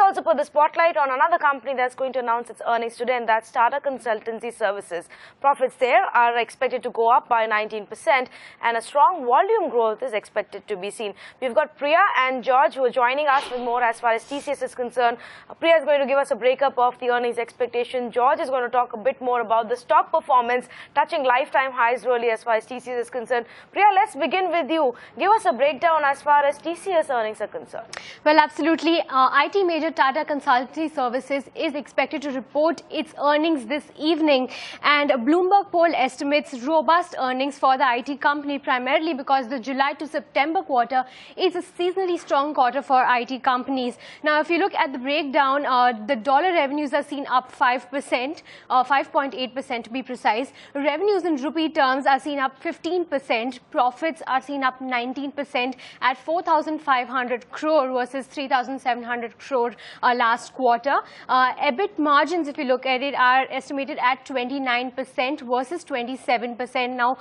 also put the spotlight on another company that's going to announce its earnings today, and that's Tata Consultancy Services. Profits there are expected to go up by 19%, and a strong volume growth is expected to be seen. We've got Priya and George who are joining us with more as far as TCS is concerned. Priya is going to give us a breakup of the earnings expectation. George is going to talk a bit more about the stock performance, touching lifetime highs really as far as TCS is concerned. Priya, let's begin with you. Give us a breakdown as far as TCS earnings are concerned. Well, absolutely. IT major Tata Consultancy Services is expected to report its earnings this evening, and Bloomberg poll estimates robust earnings for the IT company, primarily because the July to September quarter is a seasonally strong quarter for IT companies. Now, if you look at the breakdown, the dollar revenues are seen up 5%, 5.8% to be precise. Revenues in rupee terms are seen up 15%. Profits are seen up 19% at 4,500 crore versus 3,700 crore last quarter. EBIT margins, if you look at it, are estimated at 29% versus 27%. Now,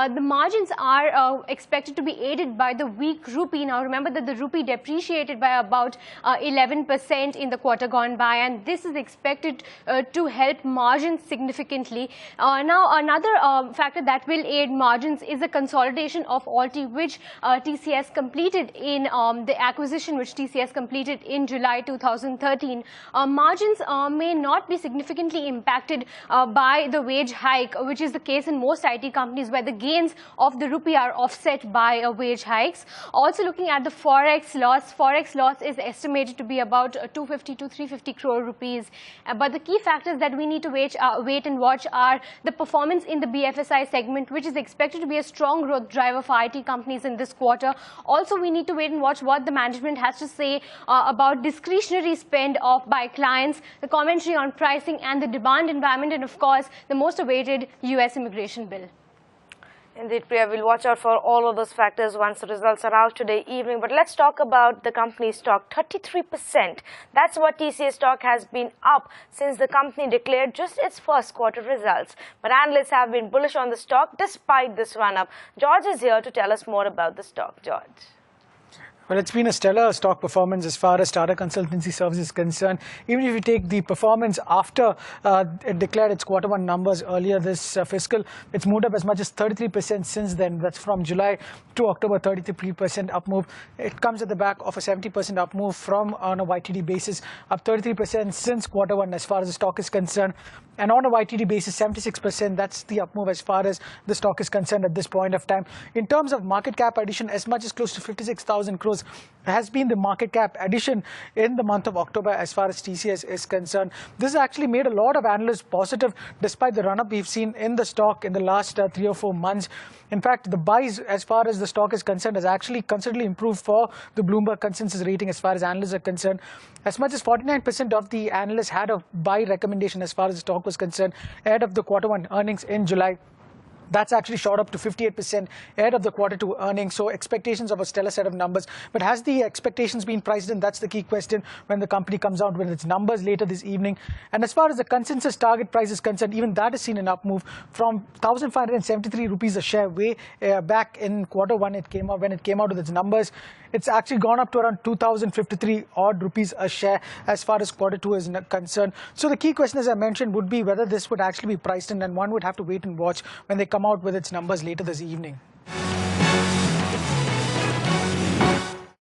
the margins are expected to be aided by the weak rupee. Now, remember that the rupee depreciated by about 11% in the quarter gone by, and this is expected to help margins significantly. Now, another factor that will aid margins is the consolidation of Alti, which TCS completed in the acquisition which TCS completed in July 2013. Margins may not be significantly impacted by the wage hike, which is the case in most IT companies where the gains of the rupee are offset by wage hikes. Also looking at the forex loss is estimated to be about 250 to 350 crore rupees. But the key factors that we need to wait and watch are the performance in the BFSI segment, which is expected to be a strong growth driver for IT companies in this quarter. Also, we need to wait and watch what the management has to say about discretionary spend by clients, the commentary on pricing and the demand environment, and of course, the most awaited US immigration bill. Indeed, Priya, we'll watch out for all of those factors once the results are out today evening. But let's talk about the company's stock, 33%. That's what TCS stock has been up since the company declared just its first quarter results. But analysts have been bullish on the stock despite this run-up. George is here to tell us more about the stock. George. Well, it's been a stellar stock performance as far as Tata Consultancy Services is concerned. Even if you take the performance after it declared its quarter one numbers earlier this fiscal, it's moved up as much as 33% since then. That's from July to October, 33% up move. It comes at the back of a 70% up move from on a YTD basis, up 33% since quarter one as far as the stock is concerned. And on a YTD basis, 76%, that's the up move as far as the stock is concerned at this point of time. In terms of market cap addition, as much as close to 56,000 crores has been the market cap addition in the month of October as far as TCS is concerned. This has actually made a lot of analysts positive despite the run-up we've seen in the stock in the last 3 or 4 months. In fact, the buys as far as the stock is concerned has actually considerably improved for the Bloomberg consensus rating as far as analysts are concerned. As much as 49% of the analysts had a buy recommendation as far as the stock was concerned ahead of the quarter one earnings in July. That's actually shot up to 58% ahead of the quarter two earnings. So expectations of a stellar set of numbers. But has the expectations been priced in? That's the key question when the company comes out with its numbers later this evening. And as far as the consensus target price is concerned, even that has seen an up move from 1,573 rupees a share way back in quarter one. When it came out with its numbers. It's actually gone up to around 2,053 odd rupees a share as far as quarter two is concerned. So the key question, as I mentioned, would be whether this would actually be priced in, and one would have to wait and watch when they come out with its numbers later this evening.